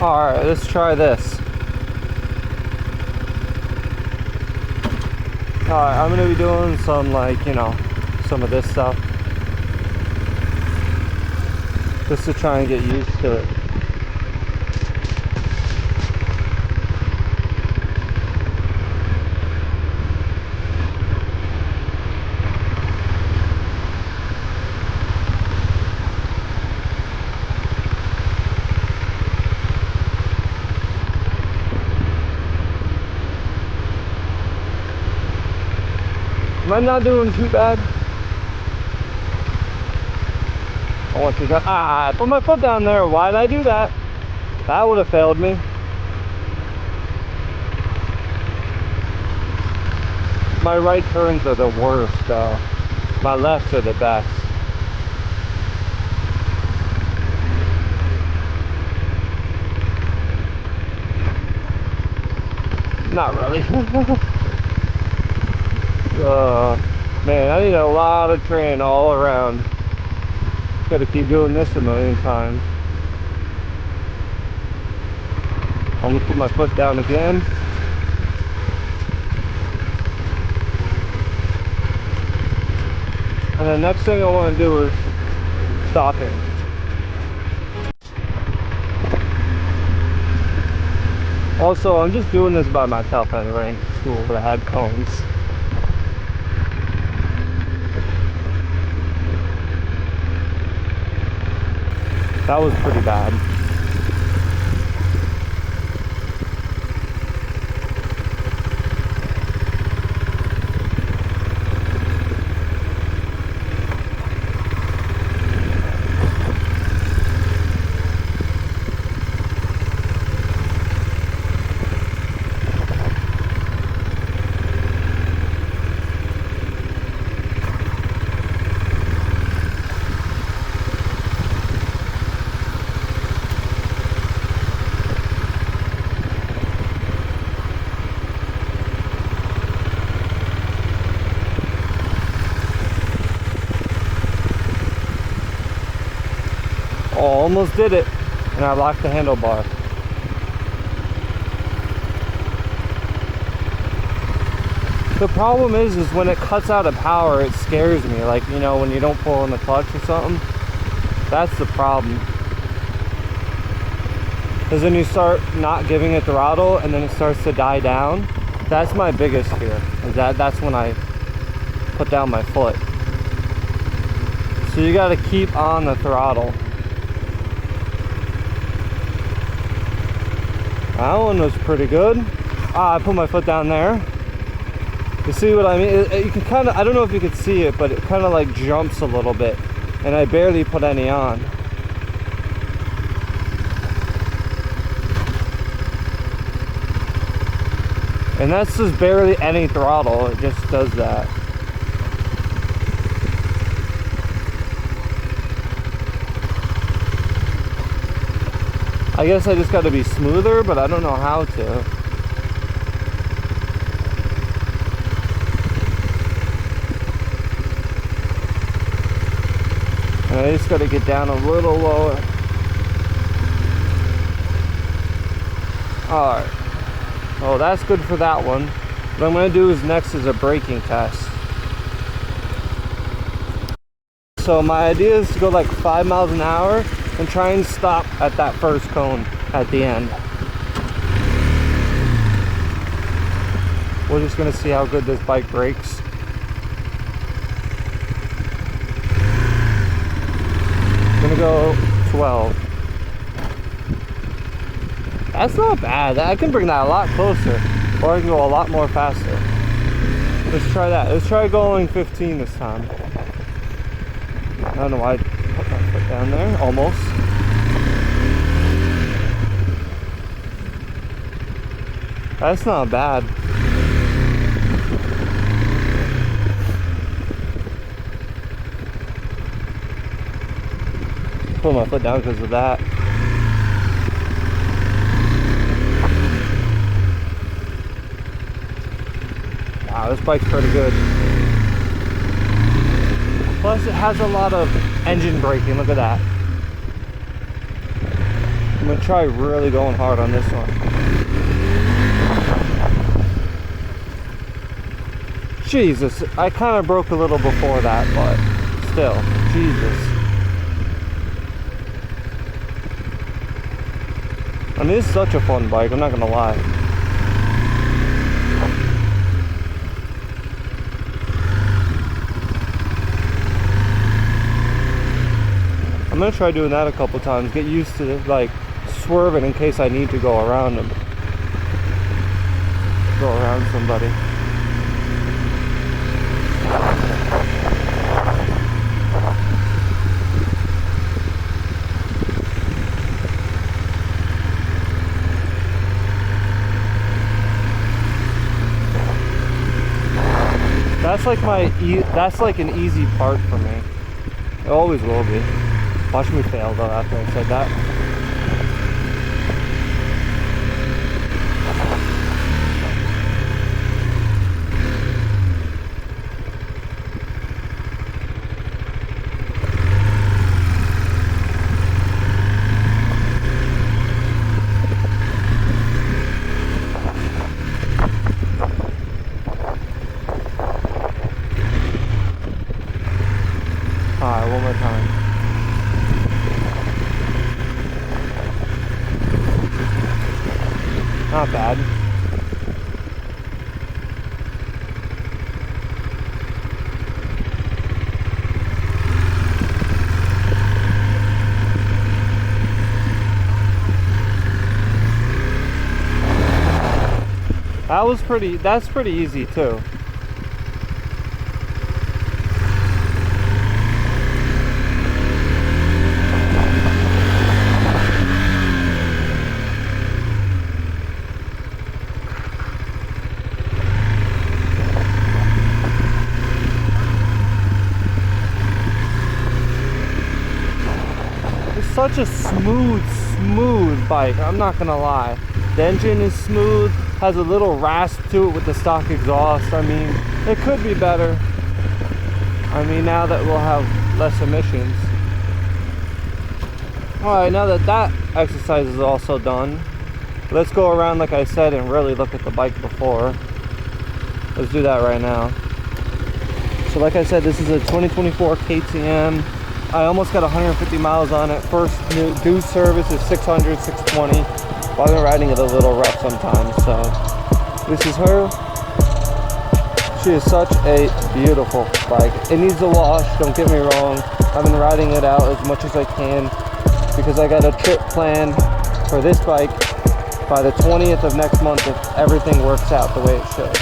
Alright, let's try this. Alright, I'm gonna be doing some, like, you know, some of this stuff. Just to try and get used to it. Am I not doing too bad? Oh, what you got? Ah, I put my foot down there. Why did I do that? That would have failed me. My right turns are the worst, though. My lefts are the best. Not really. Man, I need a lot of training all around. Gotta keep doing this a million times. I'm gonna put my foot down again. And the next thing I want to do is stopping. Also, I'm just doing this by myself anyway in school, but I had cones. That was pretty bad. Oh, almost did it, and I locked the handlebar. The problem is when it cuts out of power, it scares me. Like, you know, when you don't pull in the clutch or something, that's the problem. Because then you start not giving it throttle, and then it starts to die down. That's my biggest fear. Is that's when I put down my foot. So you got to keep on the throttle. That one was pretty good. I put my foot down there. You see what I mean? You can kind of, I don't know if you could see it, but it kind of like jumps a little bit. And I barely put any on. And that's just barely any throttle. It just does that. I guess I just got to be smoother, but I don't know how to. And I just got to get down a little lower. Alright. Oh, that's good for that one. What I'm going to do is next is a braking test. So my idea is to go like 5 miles an hour and try and stop at that first cone at the end. We're just gonna see how good this bike brakes. I'm gonna go 12. That's not bad. I can bring that a lot closer, or I can go a lot more faster. Let's try that. Let's try going 15 this time. I don't know why I put my foot down there. Almost. That's not bad. Put my foot down because of that. Wow, this bike's pretty good. Plus it has a lot of engine braking, look at that. I'm gonna try really going hard on this one. Jesus, I kind of broke a little before that, but still, Jesus. I mean, it's such a fun bike, I'm not gonna lie. I'm gonna try doing that a couple times, get used to like swerving in case I need to go around them. Go around somebody. That's like an easy part for me. It always will be. Watch me fail though after I said that. Alright, one more time. Not bad. That's pretty easy too. Such a smooth bike, I'm not gonna lie. The engine is smooth, has a little rasp to it with the stock exhaust. I mean, it could be better. I mean, now that we'll have less emissions. Alright, now that that exercise is also done, let's go around like I said and really look at the bike before. Let's do that right now. So like I said, this is a 2024 KTM. I almost got 150 miles on it. First due service is 600, 620. I've been riding it a little rough sometimes, so this is her. She is such a beautiful bike. It needs a wash, don't get me wrong. I've been riding it out as much as I can because I got a trip planned for this bike by the 20th of next month if everything works out the way it should.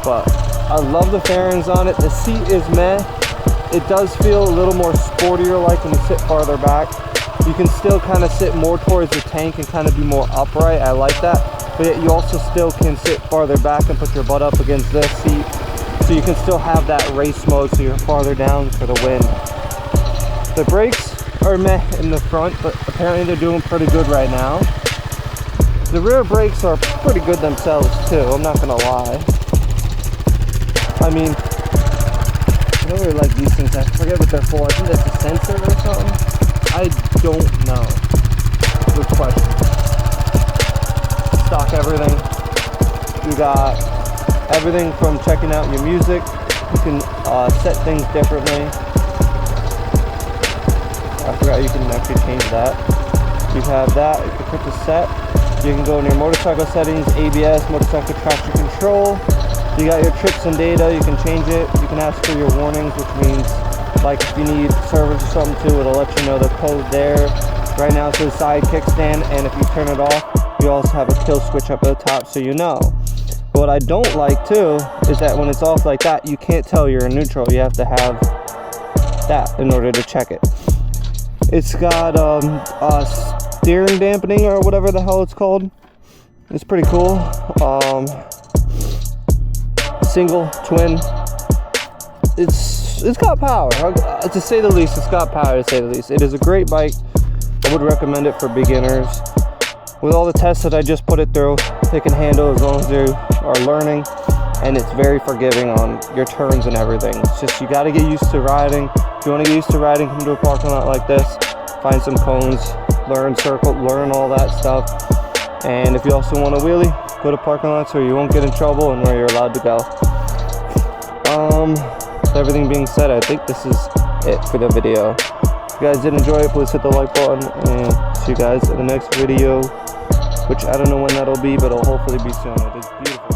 But I love the fairings on it. The seat is meh. It does feel a little more sportier like when you sit farther back. You can still kind of sit more towards the tank and kind of be more upright. I like that. But yet you also still can sit farther back and put your butt up against this seat. So you can still have that race mode so you're farther down for the wind. The brakes are meh in the front, but apparently they're doing pretty good right now. The rear brakes are pretty good themselves too, I'm not gonna lie. I mean, I don't really like these things. I forget what they're for. I think that's a sensor or something. I don't know. Good question. Stock everything. You got everything from checking out your music. You can set things differently. I forgot you can actually change that. You have that. You can put the set. You can go in your motorcycle settings, ABS, motorcycle traction control. You got your trips and data, you can change it. You can ask for your warnings, which means like if you need service or something too, it'll let you know the code there. Right now it says side kickstand, and if you turn it off, you also have a kill switch up at the top so you know. But what I don't like too is that when it's off like that, you can't tell you're in neutral. You have to have that in order to check it. It's got steering dampening or whatever the hell it's called. It's pretty cool. Single, twin. It's got power. To say the least, it's got power to say the least. It is a great bike. I would recommend it for beginners. With all the tests that I just put it through, it can handle as long as you are learning, and it's very forgiving on your turns and everything. It's just you got to get used to riding. If you want to get used to riding, come to a parking lot like this. find some cones, learn circle, learn all that stuff. And if you also want to wheelie, go to parking lots where you won't get in trouble and where you're allowed to go. With everything being said, I think this is it for the video. If you guys did enjoy it, please hit the like button, and see you guys in the next video, which I don't know when that'll be, but it'll hopefully be soon. It is beautiful.